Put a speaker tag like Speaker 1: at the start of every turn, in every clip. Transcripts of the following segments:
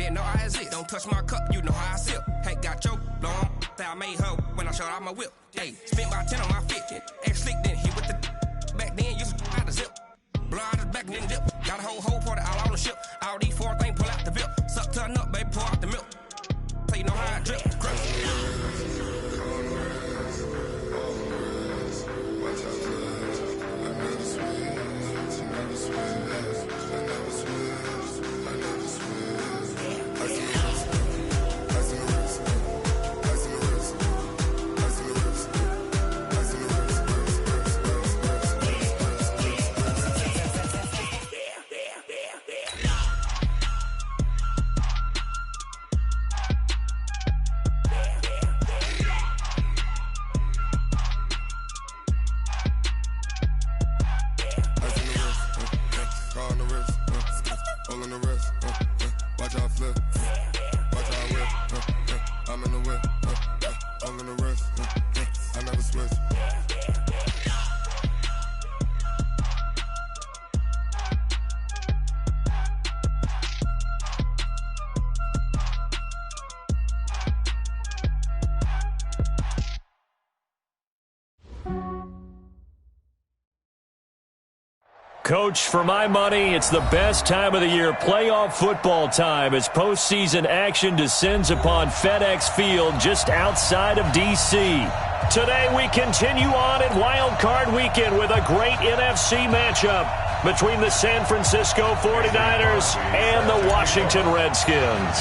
Speaker 1: didn't know I exist. Don't touch my cup, you know how I sip. Hey, got your long, that I made her when I showed out my whip. Hey, spent about 10 on my 50. Ex slick, then hit with the back then, used to out the zip. Blow out his back and then dip. Got a whole party all on the ship. All these 4 things pull out the VIP. Suck to a nut, baby, pour out the milk. So you know how I drip.
Speaker 2: Coach, for my money, it's the best time of the year, playoff football time, as postseason action descends upon FedEx Field just outside of D.C. Today we continue on in Wild Card Weekend with a great NFC matchup between the San Francisco 49ers and the Washington Redskins.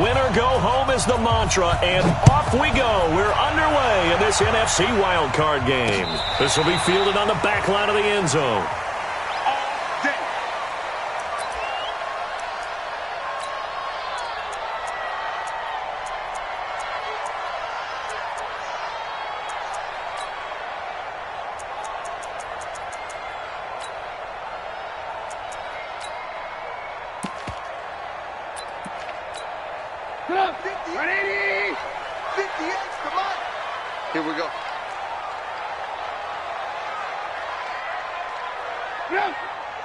Speaker 2: Winner go home is the mantra, and off we go. We're underway in this NFC wildcard game. This will be fielded on the back line of the end zone.
Speaker 3: Here we go.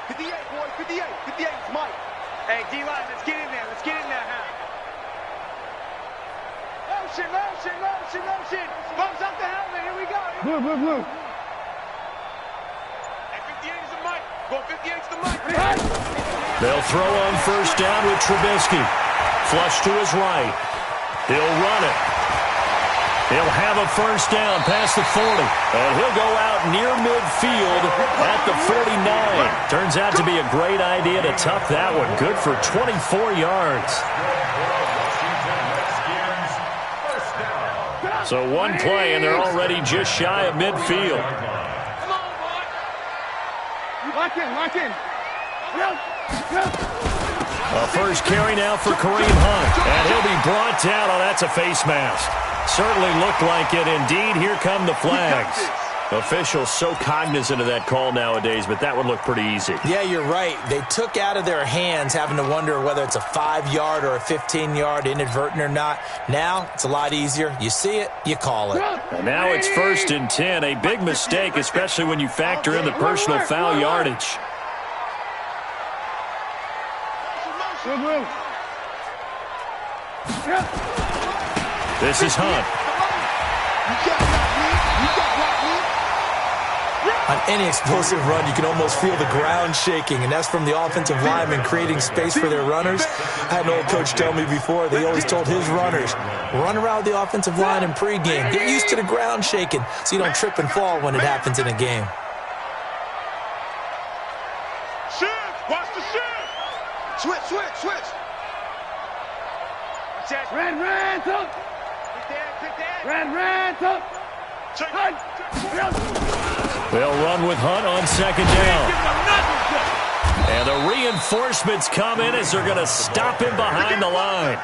Speaker 3: 58, boy, 58. 58 is Mike. Hey, D-line, let's get in there. Let's get in there, huh? Motion, motion, motion, motion. Bumps up the helmet. Here we go. Blue. Hey, 58 is the Mike. Go 58 is the Mike.
Speaker 2: They'll throw on first down with Trubisky. Flush to his right. He'll run it. He'll have a first down past the 40. And he'll go out near midfield at the 49. Turns out to be a great idea to tuck that one. Good for 24 yards. So one play, and they're already just shy of midfield.
Speaker 3: Come on, boy. Lock in.
Speaker 2: A first carry now for Kareem Hunt. And he'll be brought down. Oh, that's a face mask. Certainly looked like it. Indeed, here come the flags. Officials so cognizant of that call nowadays, but that would look pretty easy.
Speaker 4: Yeah, you're right. They took out of their hands having to wonder whether it's a 5-yard or a 15-yard, inadvertent or not. Now, it's a lot easier. You see it, you call it.
Speaker 2: And now it's 1st and 10. A big mistake, especially when you factor in the personal foul yardage. This is Hunt.
Speaker 4: On any explosive run, you can almost feel the ground shaking, and that's from the offensive linemen creating space for their runners. I had an old coach tell me before, they always told his runners, run around the offensive line in pregame. Get used to the ground shaking so you don't trip and fall when it happens in a game.
Speaker 3: Watch the shift. Switch. Red, up. Red, up.
Speaker 2: They'll run with Hunt on 2nd down. And the reinforcements come in as they're going to stop him behind the line.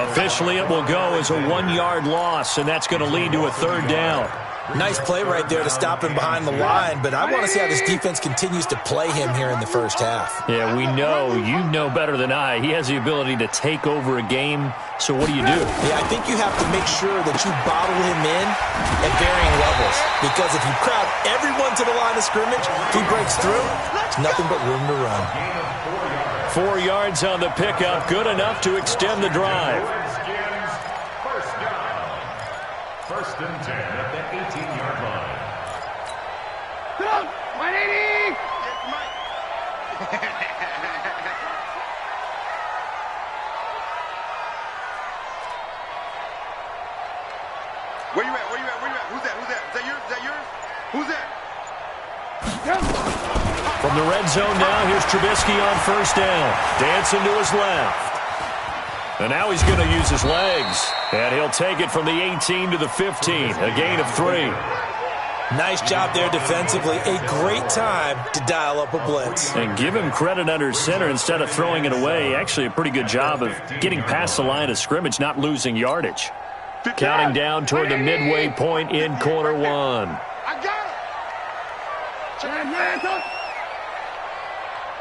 Speaker 2: Officially, it will go as a 1-yard loss, and that's going to lead to a 3rd down.
Speaker 4: Nice play right there to stop him behind the line, but I want to see how this defense continues to play him here in the first half.
Speaker 2: Yeah, we know. You know better than I. He has the ability to take over a game, so what do you do?
Speaker 4: Yeah, I think you have to make sure that you bottle him in at varying levels, because if you crowd everyone to the line of scrimmage, if he breaks through, there's nothing but room to run.
Speaker 2: 4 yards on the pickup, good enough to extend the drive.
Speaker 5: First down. 1st and 10 at the 18-yard line.
Speaker 3: Come on, 180!
Speaker 6: Where you at? Where you at? Where you at? Who's that? Who's that? Is that yours? Is that yours? Who's that?
Speaker 2: From the red zone now, here's Trubisky on 1st down. Dancing to his left. And now he's going to use his legs. And he'll take it from the 18 to the 15. A gain of 3.
Speaker 4: Nice job there defensively. A great time to dial up a blitz.
Speaker 2: And give him credit under center instead of throwing it away. Actually, a pretty good job of getting past the line of scrimmage, not losing yardage. Counting down toward the midway point in quarter 1.
Speaker 3: I got it!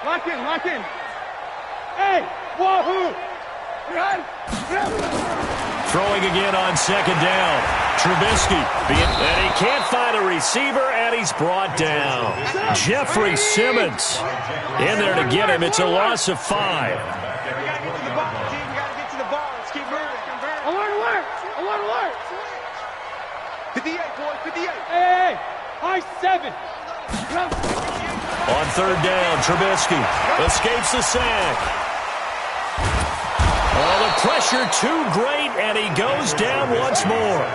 Speaker 3: Lock in, lock in. Hey, wahoo! Run!
Speaker 2: Throwing again on 2nd down. Trubisky, and he can't find a receiver, and he's brought down. Jeffrey Simmons in there to get him. It's a loss of 5.
Speaker 3: We gotta get to the ball, team. We gotta get to the ball. Let's keep moving. Alert, alert! Alert, alert! 58, boys, 58. Hey, high 7.
Speaker 2: On 3rd down, Trubisky escapes the sack. Oh, the pressure too great, and he goes down once more.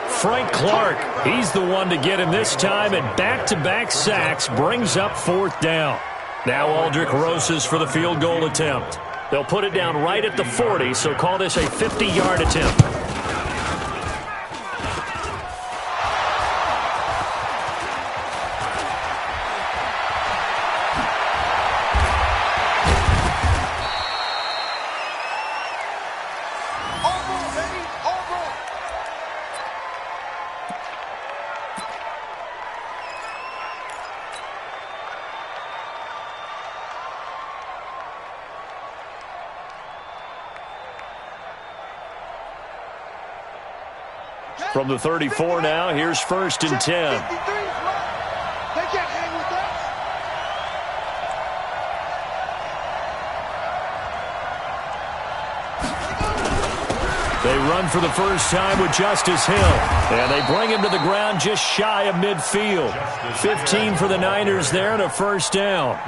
Speaker 2: Frank Clark, he's the one to get him this time, and back-to-back sacks brings up 4th down. Now Aldrick Rosas for the field goal attempt. They'll put it down right at the 40, so call this a 50-yard attempt. From the 34 now, here's 1st and 10.
Speaker 3: They can't hang with us.
Speaker 2: They run for the first time with Justice Hill. And they bring him to the ground just shy of midfield. 15 for the Niners there and a 1st down.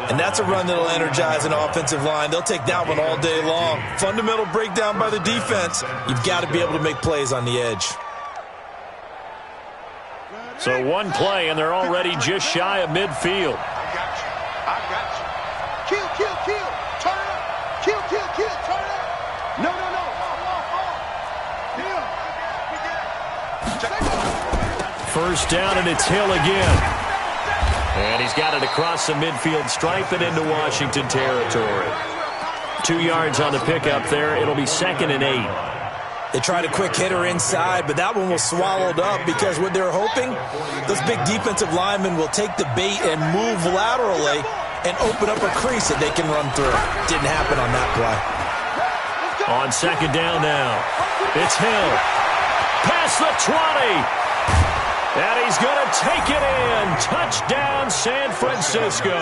Speaker 4: And that's a run that'll energize an offensive line. They'll take that one all day long. Fundamental breakdown by the defense. You've got to be able to make plays on the edge.
Speaker 2: So 1 play, and they're already just shy of midfield.
Speaker 3: I got you. I got you. Kill, kill, kill. Turn it up. Kill, kill, kill. Turn it up. No, no, no. Kill.
Speaker 2: 1st down, and it's Hill again. And he's got it across the midfield stripe and into Washington territory. 2 yards on the pickup there. It'll be 2nd and 8.
Speaker 4: They tried a quick hitter inside, but that one was swallowed up because what they're hoping, those big defensive linemen will take the bait and move laterally and open up a crease that they can run through. Didn't happen on that play.
Speaker 2: On 2nd down now, it's Hill. Past the 20. And he's going to take it in. Touchdown, San Francisco.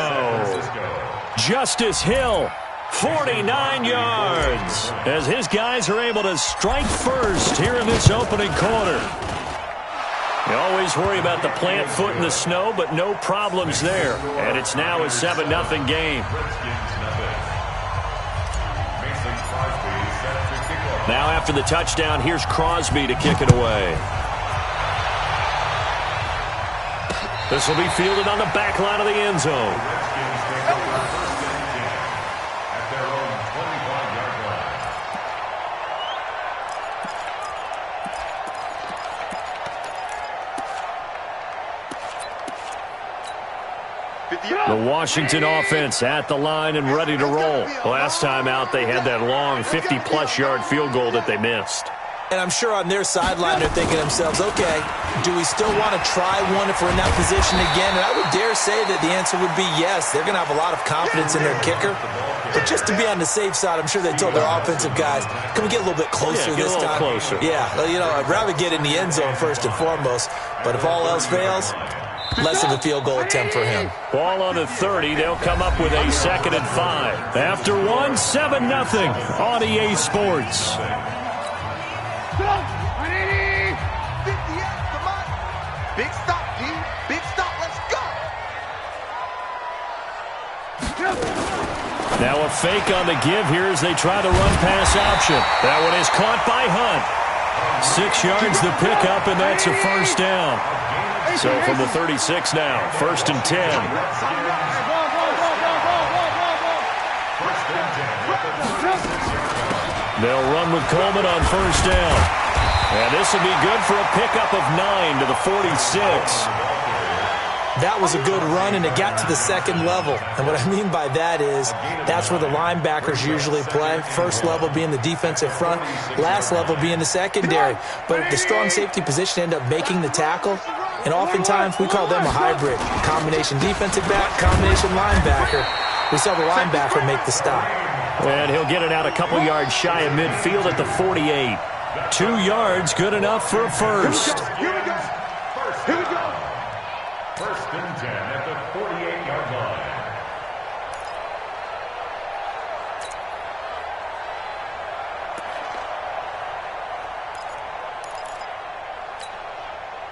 Speaker 2: Justice Hill. 49 yards as his guys are able to strike first here in this opening quarter. You always worry about the plant foot in the snow, but no problems there. And it's now a 7-0 game. Now after the touchdown, here's Crosby to kick it away. This will be fielded on the back line of the end zone. The Washington offense at the line and ready to roll. Last time out, they had that long 50-plus yard field goal that they missed.
Speaker 4: And I'm sure on their sideline they're thinking to themselves, okay, do we still want to try one if we're in that position again? And I would dare say that the answer would be yes. They're going to have a lot of confidence in their kicker. But just to be on the safe side, I'm sure they told their offensive guys, can we get a little bit closer this time?
Speaker 2: Closer.
Speaker 4: Yeah, you know, I'd rather get in the end zone first and foremost. But if all else fails, less of a field goal attempt for him.
Speaker 2: Ball on the 30. They'll come up with a 2nd and 5. After 1, 7-0 on EA Sports.
Speaker 3: Big stop, D. Big stop. Let's go.
Speaker 2: Now a fake on the give here as they try the run-pass option. That one is caught by Hunt. 6 yards the pickup, and that's a first down. So from the 36 now, 1st and 10. They'll run with Coleman on 1st down. And this will be good for a pickup of 9 to the 46.
Speaker 4: That was a good run, and it got to the 2nd level. And what I mean by that is that's where the linebackers usually play. First level being the defensive front, last level being the secondary. But the strong safety position ended up making the tackle. And oftentimes we call them a hybrid. Combination defensive back, combination linebacker. We saw the linebacker make the stop.
Speaker 2: And he'll get it out a couple yards shy of midfield at the 48. 2 yards, good enough for a first.
Speaker 3: Here we go. Here we go.
Speaker 5: 1st and 10 at the 48-yard line.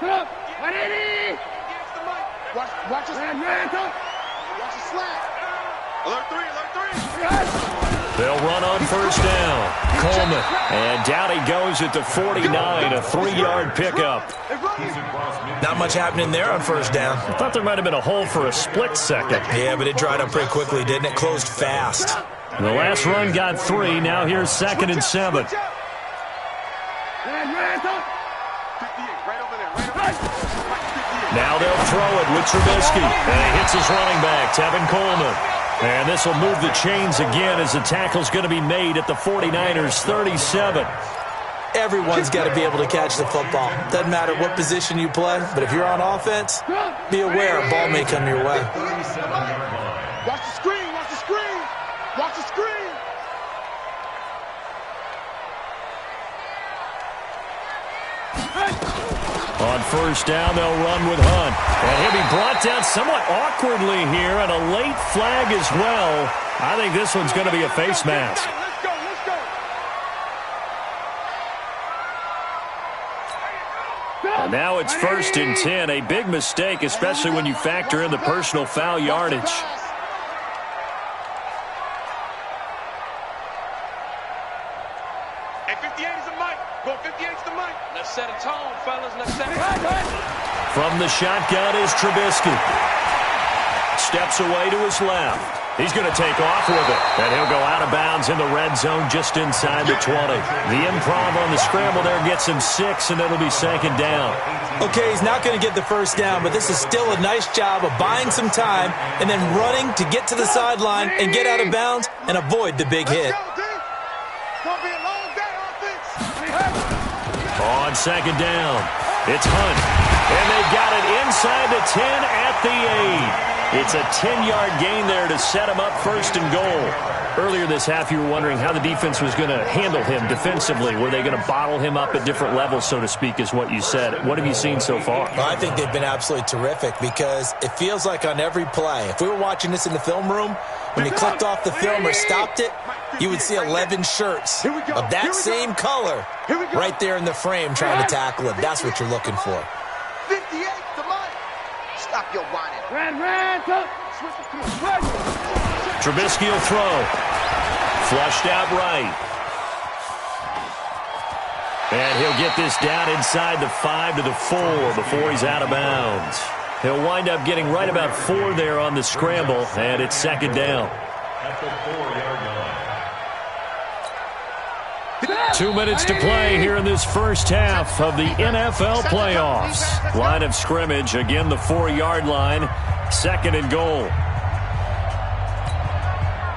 Speaker 3: Put up. 180. Watch the slack. Alert 3, alert 3.
Speaker 2: They'll run on 1st down. Coleman. And down he goes at the 49, a 3-yard pickup.
Speaker 4: Not much happening there on 1st down.
Speaker 2: I thought there might have been a hole for a split second.
Speaker 4: Yeah, but it dried up pretty quickly, didn't it? Closed fast.
Speaker 2: The last run got 3. Now here's 2nd and 7. Now they'll throw it with Trubisky. And he hits his running back, Tevin Coleman. And this will move the chains again as the tackle's going to be made at the 49ers' 37.
Speaker 4: Everyone's got to be able to catch the football. Doesn't matter what position you play, but if you're on offense, be aware a ball may come your way.
Speaker 3: Watch the screen, watch the screen. Watch the screen.
Speaker 2: On 1st down, they'll run with Hunt. And he'll be brought down somewhat awkwardly here, and a late flag as well. I think this one's going to be a face mask.
Speaker 3: Let's go, let's go.
Speaker 2: And now it's 1st and 10. A big mistake, especially when you factor in the personal foul yardage.
Speaker 3: Hey, 58 is the mic. Go 58 is the mic. Let's set a tone, fellas. Let's set a tone.
Speaker 2: From the shotgun is Trubisky. Steps away to his left. He's going to take off with it. And he'll go out of bounds in the red zone just inside the 20. The improv on the scramble there gets him 6, and it'll be 2nd down.
Speaker 4: Okay, he's not going to get the 1st down, but this is still a nice job of buying some time and then running to get to the sideline and get out of bounds and avoid the big hit.
Speaker 3: Gonna be a long day, offense.
Speaker 2: On 2nd down, it's Hunt. And they've got it inside the 10 at the 8. It's a 10-yard gain there to set him up 1st and goal. Earlier this half, you were wondering how the defense was going to handle him defensively. Were they going to bottle him up at different levels, so to speak, is what you said. What have you seen so far?
Speaker 4: Well, I think they've been absolutely terrific because it feels like on every play, if we were watching this in the film room, when you clicked off the film or stopped it, you would see 11 shirts of that same color right there in the frame trying to tackle him. That's what you're looking for.
Speaker 3: 58 to mine. Stop your whining.
Speaker 2: Trubisky will throw. Flushed out right. And he'll get this down inside the 5 to the 4 before he's out of bounds. He'll wind up getting right about 4 there on the scramble, and it's 2nd down.
Speaker 5: At the 4-yard line.
Speaker 2: 2 minutes to play here in this first half of the NFL playoffs. Line of scrimmage, again the 4-yard line, 2nd and goal.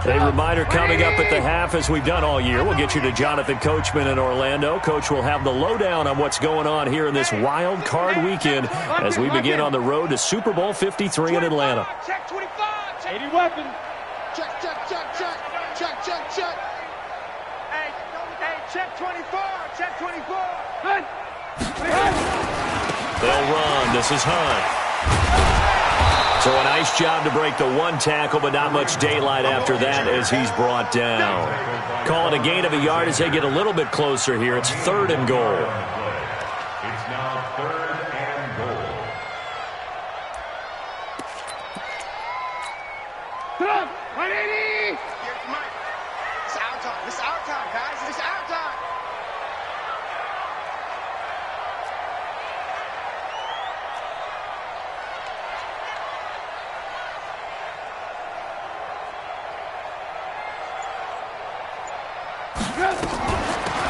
Speaker 2: A reminder coming up at the half, as we've done all year. We'll get you to Jonathan Coachman in Orlando. Coach will have the lowdown on what's going on here in this wild card weekend as we begin on the road to Super Bowl 53 in Atlanta.
Speaker 3: Check 25. 80 weapon. Check, check, check, check. Check, check, check. Hey, check 24. Check 24.
Speaker 2: They'll run. This is Hunt. So a nice job to break the one tackle, but not much daylight after that as he's brought down. Call it a gain of a yard as they get a little bit closer here. It's 3rd and goal.
Speaker 5: It's now 3rd and goal.
Speaker 3: Come on, 180!
Speaker 6: It's our time. It's our time, guys. It's our time.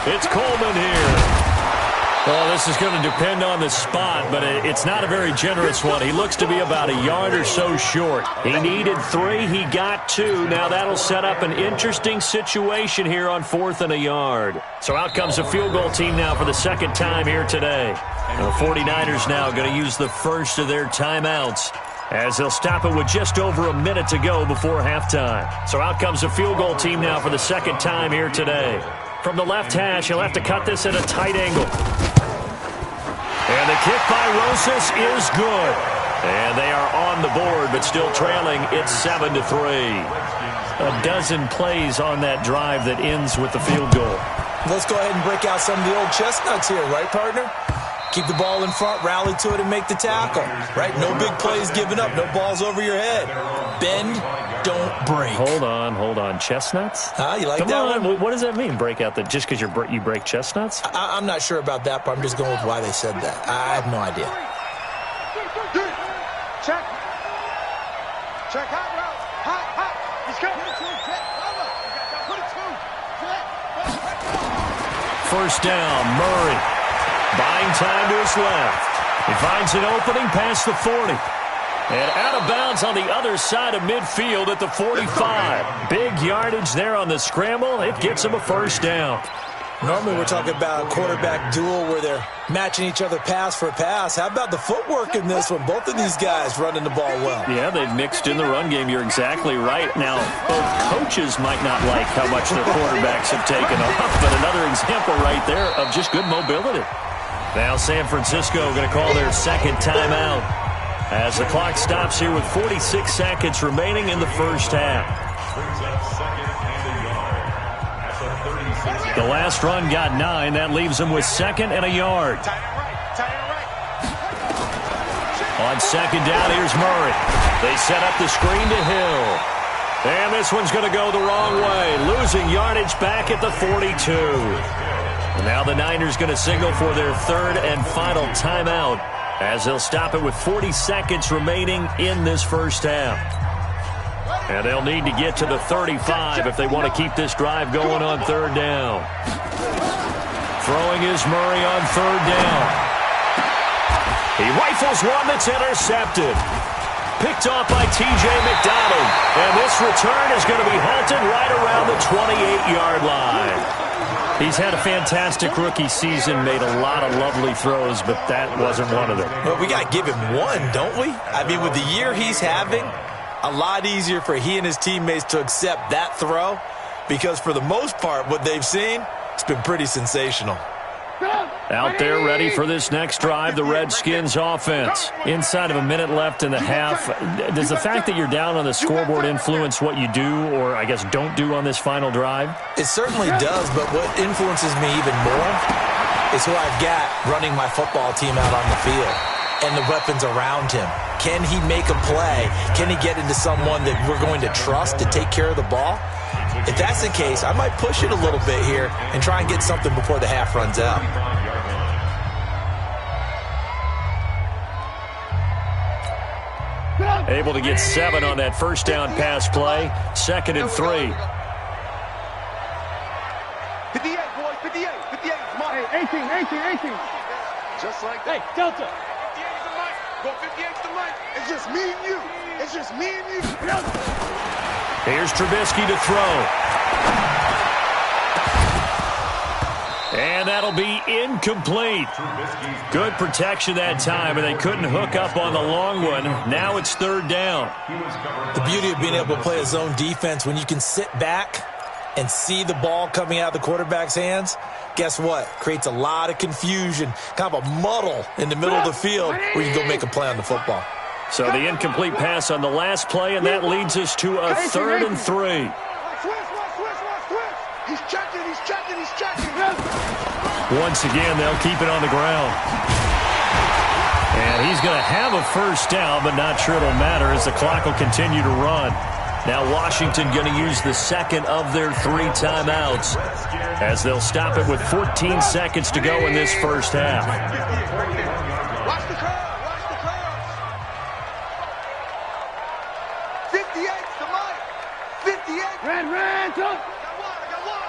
Speaker 2: It's Coleman here. Well, this is going to depend on the spot, but it's not a very generous one. He looks to be about a yard or so short. He needed 3. He got 2. Now that'll set up an interesting situation here on 4th and a yard. So out comes a field goal team now for the second time here today. The 49ers now going to use the first of their timeouts, as they'll stop it with just over a minute to go before halftime. So out comes a field goal team now for the second time here today. From the left hash, he'll have to cut this at a tight angle. And the kick by Rosas is good. And they are on the board, but still trailing. It's 7-3. A dozen plays on that drive that ends with the field goal.
Speaker 4: Let's go ahead and break out some of the old chestnuts here, right, partner? Keep the ball in front, rally to it, and make the tackle, right? No big plays given up, no balls over your head. Bend, don't break.
Speaker 2: Hold on. Chestnuts?
Speaker 4: You like
Speaker 2: Come
Speaker 4: that
Speaker 2: on.
Speaker 4: one?
Speaker 2: What does that mean, break out? Just because you break chestnuts?
Speaker 4: I'm not sure about that, but I'm just going with why they said that. I have no idea.
Speaker 3: Check. Check, hot route. Hot. He's coming.
Speaker 2: First down, Murray. Buying time to his left. He finds an opening past the 40. And out of bounds on the other side of midfield at the 45. Big yardage there on the scramble. It gets him a first down.
Speaker 4: Normally we're talking about a quarterback duel where they're matching each other pass for pass. How about the footwork in this one? Both of these guys running the ball well.
Speaker 2: Yeah, they've mixed in the run game. You're exactly right. Now, both coaches might not like how much their quarterbacks have taken off, but another example right there of just good mobility. Now San Francisco going to call their second timeout as the clock stops here with 46 seconds remaining in the first half. The last run got 9. That leaves them with 2nd and a yard. On second down, here's Murray. They set up the screen to Hill. And this one's going to go the wrong way, losing yardage back at the 42. Now the Niners going to signal for their third and final timeout as they'll stop it with 40 seconds remaining in this first half. And they'll need to get to the 35 if they want to keep this drive going on third down. Throwing is Murray on third down. He rifles one that's intercepted. Picked off by T.J. McDonald. And this return is going to be halted right around the 28-yard line. He's had a fantastic rookie season, made a lot of lovely throws, but that wasn't one of them.
Speaker 4: Well, we got to give him one, don't we? I mean, with the year he's having, a lot easier for he and his teammates to accept that throw because for the most part, what they've seen, it's been pretty sensational.
Speaker 2: Out there ready for this next drive, the Redskins offense. Inside of a minute left in the half. Does the fact that you're down on the scoreboard influence what you do or, I guess, don't do on this final drive?
Speaker 4: It certainly does, but what influences me even more is who I've got running my football team out on the field and the weapons around him. Can he make a play? Can he get into someone that we're going to trust to take care of the ball? If that's the case, I might push it a little bit here and try and get something before the half runs out.
Speaker 2: Able to get 7 on that first down pass play. 2nd and 3.
Speaker 3: 58, boys, 58. 58 is mine. Hey, 18. Just like that. Hey, Delta. 58 is the mic. Go 58 is the mic. It's just me and you. It's just me and you.
Speaker 2: Here's Trubisky to throw. And that'll be incomplete. Good protection that time, and they couldn't hook up on the long one. Now it's third down.
Speaker 4: The beauty of being able to play a zone defense when you can sit back and see the ball coming out of the quarterback's hands, guess what? Creates a lot of confusion, kind of a muddle in the middle of the field where you go make a play on the football.
Speaker 2: So the incomplete pass on the last play, and that leads us to a 3rd and 3.
Speaker 3: He's checking.
Speaker 2: Once again, they'll keep it on the ground. And he's going to have a first down, but not sure it'll matter as the clock will continue to run. Now Washington going to use the second of their 3 timeouts as they'll stop it with 14 seconds to go in this first half.
Speaker 3: Watch the curve. 58's the mic. 58. Ran, jump. I got one.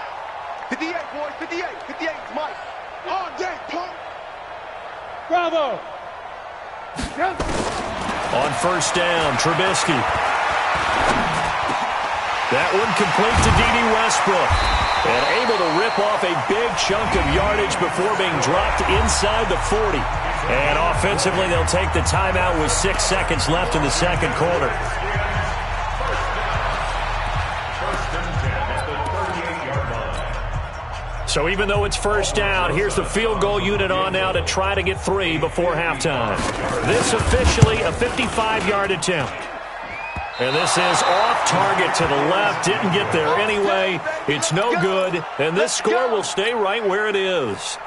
Speaker 3: 58, boys. 58's Mike. All day, punk. Bravo. Jump.
Speaker 2: On first down, Trubisky. That one complete to D.D. Westbrook. And able to rip off a big chunk of yardage before being dropped inside the 40. And offensively, they'll take the timeout with 6 seconds left in the second quarter. So even though it's first down, here's the field goal unit on now to try to get 3 before halftime. This officially a 55-yard attempt. And this is off target to the left. Didn't get there anyway. It's no good. And this score will stay right where it is.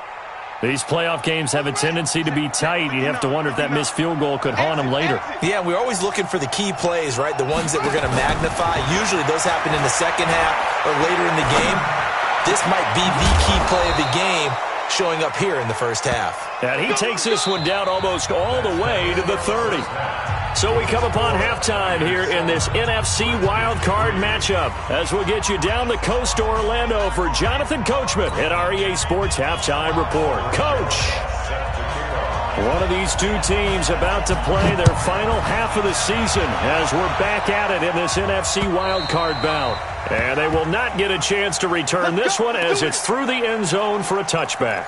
Speaker 2: These playoff games have a tendency to be tight. You have to wonder if that missed field goal could haunt them later.
Speaker 4: Yeah, we're always looking for the key plays, right? The ones that we're going to magnify. Usually those happen in the second half or later in the game. This might be the key play of the game showing up here in the first half.
Speaker 2: And he takes this one down almost all the way to the 30. So we come upon halftime here in this NFC wildcard matchup as we'll get you down the coast to Orlando for Jonathan Coachman at our EA Sports Halftime Report. Coach, one of these two teams about to play their final half of the season as we're back at it in this NFC wildcard bout. And they will not get a chance to return this one as it's through the end zone for a touchback.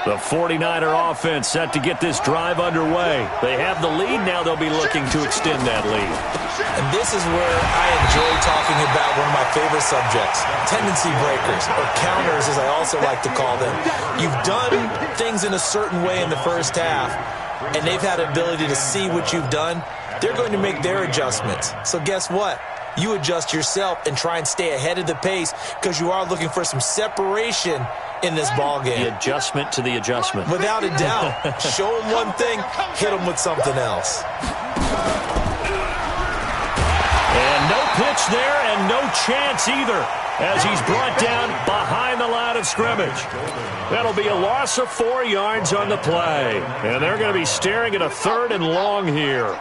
Speaker 2: The 49er offense set to get this drive underway. They have the lead. Now they'll be looking to extend that lead.
Speaker 4: And this is where I enjoy talking about one of my favorite subjects, tendency breakers, or counters as I also like to call them. You've done things in a certain way in the first half, and they've had the ability to see what you've done. They're going to make their adjustments. So guess what? You adjust yourself and try and stay ahead of the pace because you are looking for some separation in this ball game.
Speaker 2: The adjustment to the adjustment.
Speaker 4: Without a doubt. Show them one thing, hit them with something else.
Speaker 2: And no pitch there and no chance either as he's brought down behind the line of scrimmage. That'll be a loss of 4 yards on the play. And they're going to be staring at a 3rd and long here.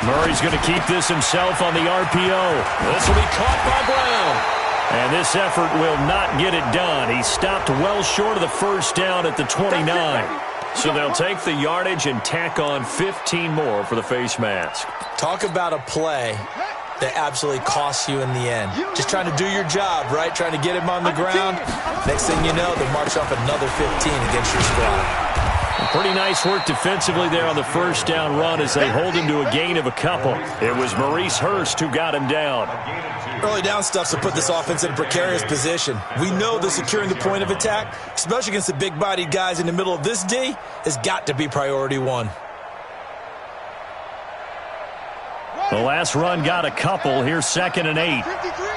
Speaker 2: Murray's going to keep this himself on the RPO. This will be caught by Brown. And this effort will not get it done. He stopped well short of the first down at the 29. So they'll take the yardage and tack on 15 more for the face mask.
Speaker 4: Talk about a play that absolutely costs you in the end. Just trying to do your job, right? Trying to get him on the ground. Next thing you know, they'll march off another 15 against your squad.
Speaker 2: Pretty nice work defensively there on the first down run as they hold him to a gain of a couple. It was Maurice Hurst who got him down.
Speaker 4: Early down stuff's to put this offense in a precarious position. We know that securing the point of attack, especially against the big-bodied guys in the middle of this D, has got to be priority one.
Speaker 2: The last run got a couple. Here's 2nd and 8.
Speaker 3: 53.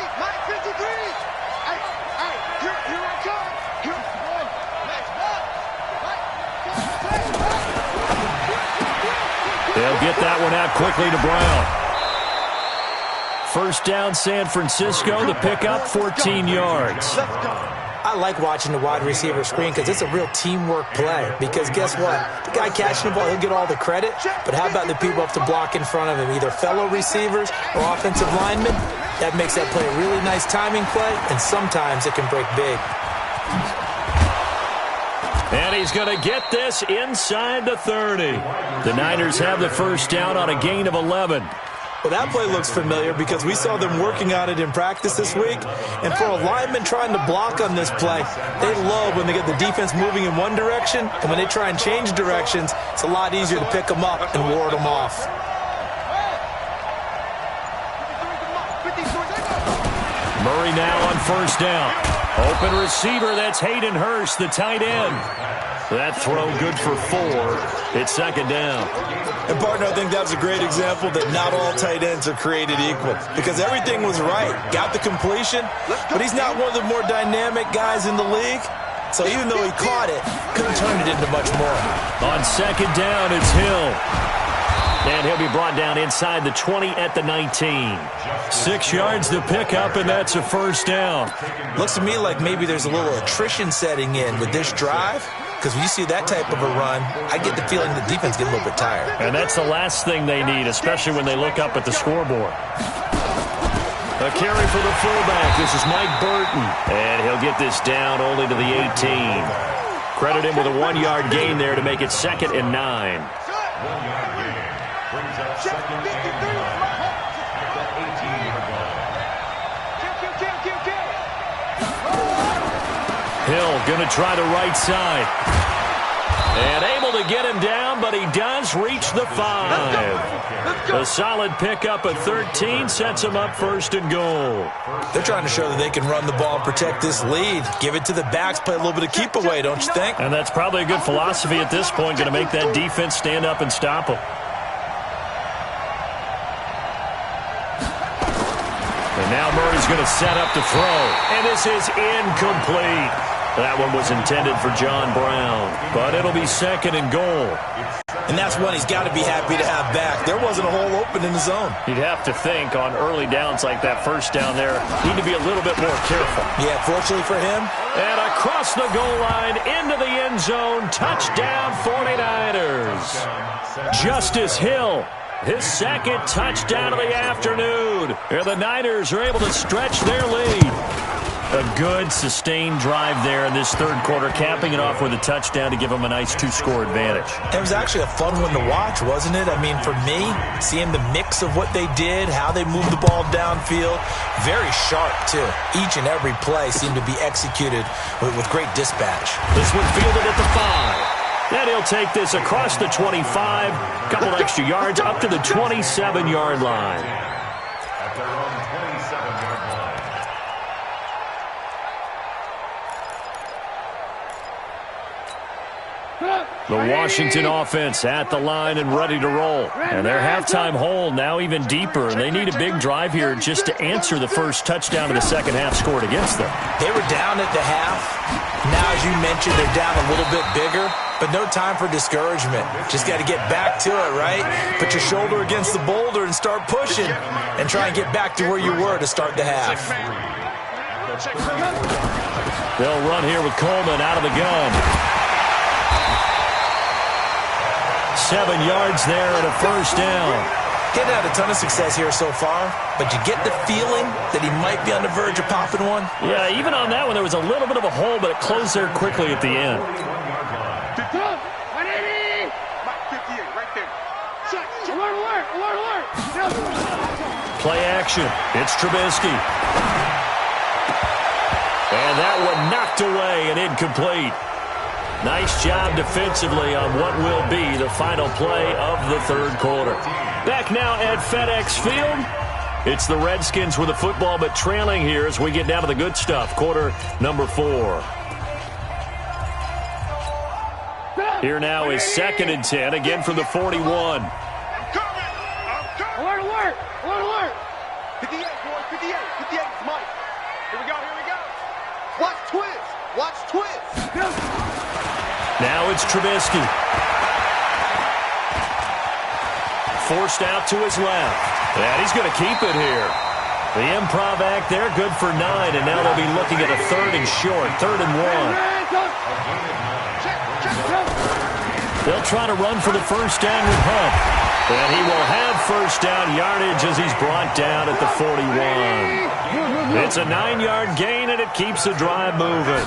Speaker 2: They'll get that one out quickly to Brown. First down, San Francisco. The pickup, 14 yards.
Speaker 4: I like watching the wide receiver screen because it's a real teamwork play. Because guess what? The guy catching the ball, he'll get all the credit. But how about the people up to block in front of him, either fellow receivers or offensive linemen? That makes that play a really nice timing play, and sometimes it can break big.
Speaker 2: And he's going to get this inside the 30. The Niners have the first down on a gain of 11.
Speaker 4: Well, that play looks familiar because we saw them working on it in practice this week. And for a lineman trying to block on this play, they love when they get the defense moving in one direction. And when they try and change directions, it's a lot easier to pick them up and ward them off.
Speaker 2: Murray now on first down. Open receiver, that's Hayden Hurst, the tight end. That throw good for 4. It's second down.
Speaker 4: And, partner, I think that was a great example that not all tight ends are created equal because everything was right. Got the completion, but he's not one of the more dynamic guys in the league. So even though he caught it, couldn't turn it into much more.
Speaker 2: On second down, it's Hill. And he'll be brought down inside the 20 at the 19. 6 yards to pick up, and that's a first down.
Speaker 4: Looks to me like maybe there's a little attrition setting in with this drive. Because when you see that type of a run, I get the feeling the defense gets a little bit tired.
Speaker 2: And that's the last thing they need, especially when they look up at the scoreboard. A carry for the fullback. This is Mike Burton. And he'll get this down only to the 18. Credit him with a 1-yard gain there to make it 2nd and 9.
Speaker 5: 1-yard gain brings up 2nd and 9 at the 18-yard line.
Speaker 2: Hill going to try the right side. And able to get him down, but he does reach the 5. A solid pickup of 13 sets him up 1st and goal.
Speaker 4: They're trying to show that they can run the ball and protect this lead. Give it to the backs, play a little bit of keep away, don't you think?
Speaker 2: And that's probably a good philosophy at this point, going to make that defense stand up and stop them. And now Murray's going to set up to throw. And this is incomplete. That one was intended for John Brown. But it'll be 2nd and goal.
Speaker 4: And that's one he's got to be happy to have back. There wasn't a hole open in the zone.
Speaker 2: You'd have to think on early downs like that first down there, need to be a little bit more careful.
Speaker 4: Yeah, fortunately for him.
Speaker 2: And across the goal line, into the end zone, touchdown 49ers. Justice Hill. His 2nd touchdown of the afternoon. And the Niners are able to stretch their lead. A good, sustained drive there in this 3rd quarter, capping it off with a touchdown to give them a nice 2-score advantage.
Speaker 4: It was actually a fun one to watch, wasn't it? I mean, for me, seeing the mix of what they did, how they moved the ball downfield, very sharp, too. Each and every play seemed to be executed with great dispatch.
Speaker 2: This one fielded at the 5. And he'll take this across the 25, couple extra yards up to the 27-yard line.
Speaker 5: At their own 27-yard line.
Speaker 2: The Washington offense at the line and ready to roll. And their halftime hole now even deeper, and they need a big drive here just to answer the first touchdown of the second half scored against them.
Speaker 4: They were down at the half. Now, as you mentioned, they're down a little bit bigger, but no time for discouragement. Just got to get back to it, right? Put your shoulder against the boulder and start pushing and try and get back to where you were to start the half.
Speaker 2: They'll run here with Coleman out of the gun. 7 yards there and a first down.
Speaker 4: He's had a ton of success here so far, but you get the feeling that he might be on the verge of popping one.
Speaker 2: Yeah, even on that one, there was a little bit of a hole, but it closed there quickly at the end.
Speaker 3: 180! 58, right there. Alert!
Speaker 2: Play action. It's Trubisky. And that one knocked away and incomplete. Nice job defensively on what will be the final play of the 3rd quarter. Back now at FedEx Field. It's the Redskins with the football, but trailing here as we get down to the good stuff. Quarter number 4. Here now is 2nd and 10, again from the 41.
Speaker 3: Alert! 58, boys, 58. 58 is Mike. Here we go. Watch twist.
Speaker 2: Now it's Trubisky. Forced out to his left. And he's going to keep it here. The improv act there, good for 9. And now they'll be looking at a 3rd and short. 3rd and 1. They'll try to run for the first down with Hunt. And he will have first down yardage as he's brought down at the 41. It's a 9-yard gain, and it keeps the drive moving.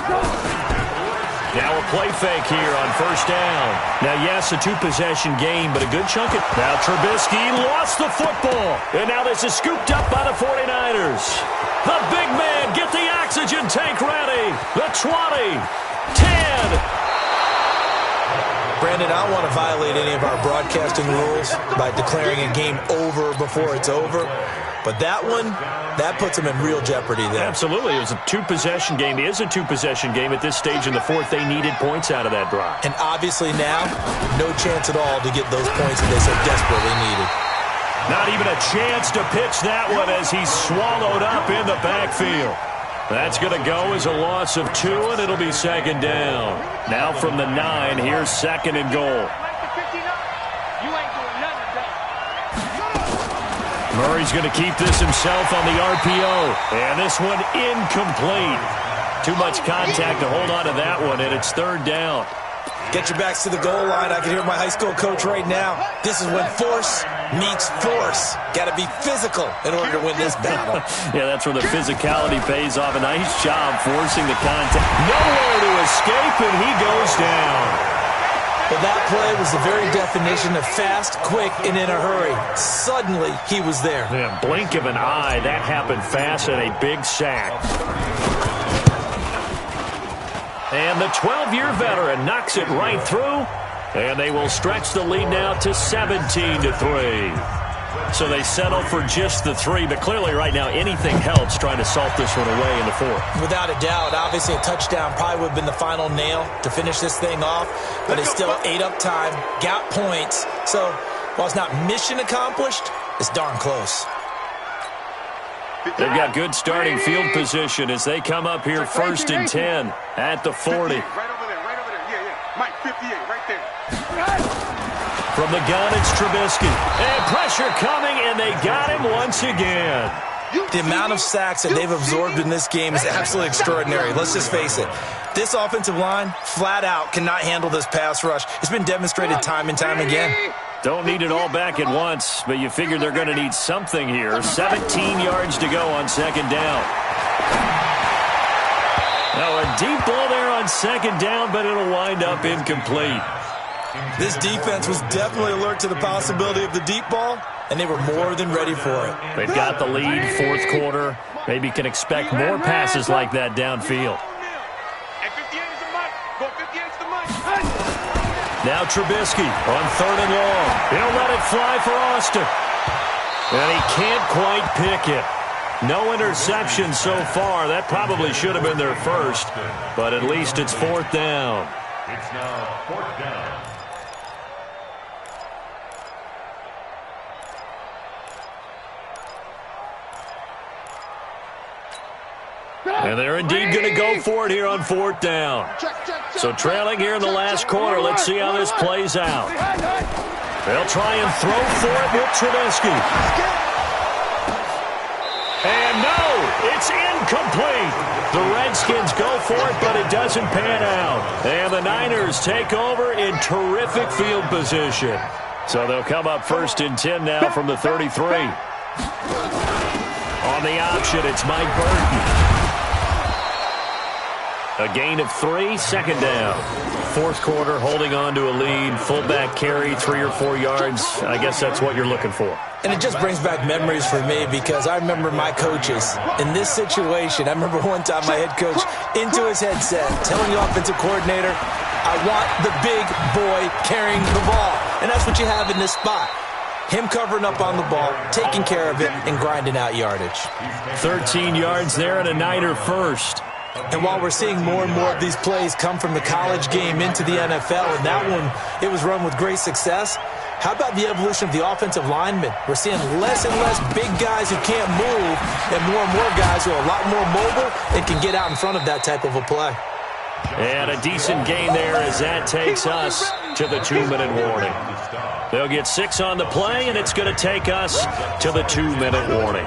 Speaker 2: Now a play fake here on first down. Now, yes, a two-possession game, but a good chunk of... Now Trubisky lost the football. And now this is scooped up by the 49ers. The big man, get the oxygen tank ready. The 20, 10.
Speaker 4: Brandon, I don't want to violate any of our broadcasting rules by declaring a game over before it's over. But that one, that puts them in real jeopardy there.
Speaker 2: Absolutely. It was a two-possession game. It is a two-possession game at this stage in the fourth. They needed points out of that drive.
Speaker 4: And obviously now, no chance at all to get those points that they so desperately needed.
Speaker 2: Not even a chance to pitch that one as he's swallowed up in the backfield. That's going to go as a loss of 2, and it'll be second down. Now from the 9, here's second and goal. Murray's going to keep this himself on the RPO. And this one incomplete. Too much contact to hold on to that one, and it's third down.
Speaker 4: Get your backs to the goal line. I can hear my high school coach right now. This is when force meets force. Got to be physical in order to win this battle.
Speaker 2: Yeah, that's where the physicality pays off. A nice job forcing the contact. Nowhere to escape, and he goes down.
Speaker 4: But that play was the very definition of fast, quick, and in a hurry. Suddenly, he was there.
Speaker 2: Yeah, blink of an eye. That happened fast and a big sack. And the 12-year veteran knocks it right through. And they will stretch the lead now to 17-3. So they settle for just the 3. But clearly right now anything helps trying to salt this one away in the 4th.
Speaker 4: Without a doubt. Obviously a touchdown probably would have been the final nail to finish this thing off. But it's still ate up time. Got points. So while it's not mission accomplished, it's darn close.
Speaker 2: They've got good starting field position as they come up here first and 10 at the 40.
Speaker 6: Right over there. Yeah. Mike, 58, right there.
Speaker 2: From the gun, it's Trubisky. And pressure coming, and they got him once again.
Speaker 4: The amount of sacks that they've absorbed in this game is absolutely extraordinary. Let's just face it. This offensive line, flat out, cannot handle this pass rush. It's been demonstrated time and time again.
Speaker 2: Don't need it all back at once, but you figure they're going to need something here. 17 yards to go on second down. Now a deep ball there on second down, but it'll wind up incomplete.
Speaker 4: This defense was definitely alert to the possibility of the deep ball, and they were more than ready for it.
Speaker 2: They've got the lead, fourth quarter. Maybe can expect more passes like that downfield. Now Trubisky on third and long. He'll let it fly for Austin. And he can't quite pick it. No interception so far. That probably should have been their first, but at least it's fourth down.
Speaker 5: It's now fourth down.
Speaker 2: And they're indeed going to go for it here on fourth down. So trailing here in the last quarter, let's see how this plays out. They'll try and throw for it with Trubisky. And no, it's incomplete. The Redskins go for it, but it doesn't pan out. And the Niners take over in terrific field position. So they'll come up first and 10 now from the 33. On the option, it's Mike Burton. A gain of 3, second down. Fourth quarter, holding on to a lead. Fullback carry, 3 or 4 yards. I guess that's what you're looking for.
Speaker 4: And it just brings back memories for me because I remember my coaches in this situation. I remember one time my head coach into his headset telling the offensive coordinator, I want the big boy carrying the ball. And that's what you have in this spot. Him covering up on the ball, taking care of it, and grinding out yardage.
Speaker 2: 13 yards there and a Niner first.
Speaker 4: And while we're seeing more and more of these plays come from the college game into the NFL, and that one, it was run with great success, how about the evolution of the offensive linemen? We're seeing less and less big guys who can't move and more guys who are a lot more mobile and can get out in front of that type of a play.
Speaker 2: And a decent gain there as that takes us to the 2-minute warning. They'll get 6 on the play, and it's going to take us to the 2-minute warning.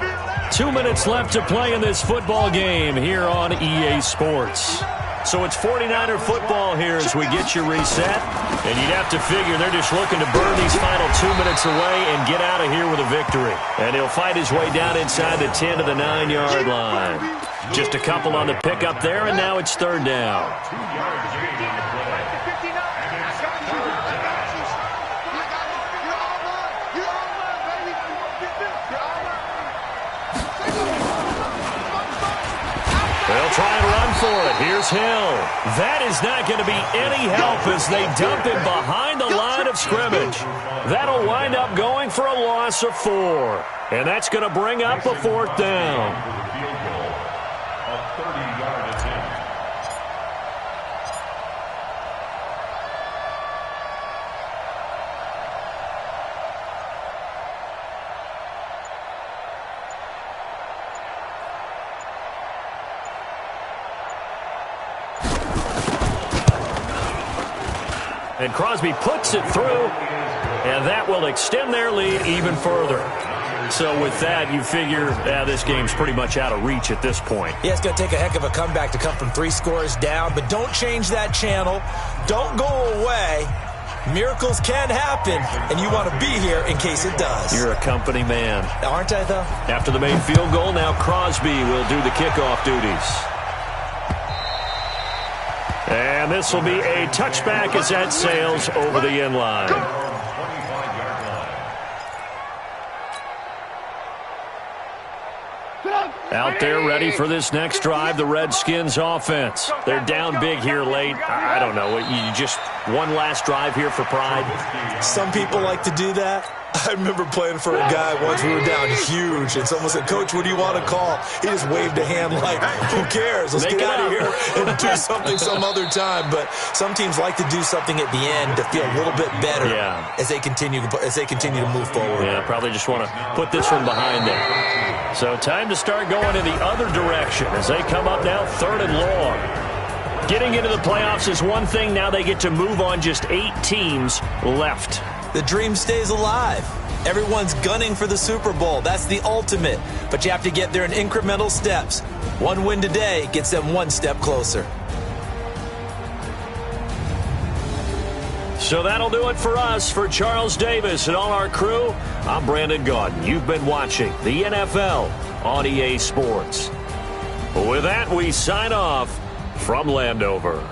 Speaker 2: 2 minutes left to play in this football game here on EA Sports. So it's 49er football here as we get you reset. And you'd have to figure they're just looking to burn these final 2 minutes away and get out of here with a victory. And he'll fight his way down inside the 10 to the 9-yard line. Just a couple on the pickup there, and now it's third down.
Speaker 5: 2-yard gain on the play. And it's third down.
Speaker 2: They'll try and run for it. Here's Hill. That is not going to be any help as they dump him behind the line of scrimmage. That'll wind up going for a loss of 4. And that's going to bring up a fourth down.
Speaker 5: A 30-yard attempt.
Speaker 2: And Crosby puts it through, and that will extend their lead even further. So with that, you figure this game's pretty much out of reach at this point.
Speaker 4: Yeah, it's going to take a heck of a comeback to come from 3 scores down, but don't change that channel. Don't go away. Miracles can happen, and you want to be here in case it does.
Speaker 2: You're a company man.
Speaker 4: Aren't I, though?
Speaker 2: After the main field goal, now Crosby will do the kickoff duties. And this will be a touchback as that sails over the end line.
Speaker 5: 25-yard line.
Speaker 2: Out there ready for this next drive, the Redskins offense. They're down big here late. I don't know. You just one last drive here for pride?
Speaker 4: Some people like to do that. I remember playing for a guy once. We were down huge, and someone said, "Coach, what do you want to call?" He just waved a hand like, "Who cares? Let's get out of here and do something some other time." But some teams like to do something at the end to feel a little bit better as they continue to move forward.
Speaker 2: Yeah, probably just want to put this one behind them. So time to start going in the other direction as they come up now 3rd and long. Getting into the playoffs is one thing. Now they get to move on just 8 teams left.
Speaker 4: The dream stays alive. Everyone's gunning for the Super Bowl. That's the ultimate. But you have to get there in incremental steps. One win today gets them one step closer.
Speaker 2: So that'll do it for us. For Charles Davis and all our crew, I'm Brandon Gaudin. You've been watching the NFL on EA Sports. With that, we sign off from Landover.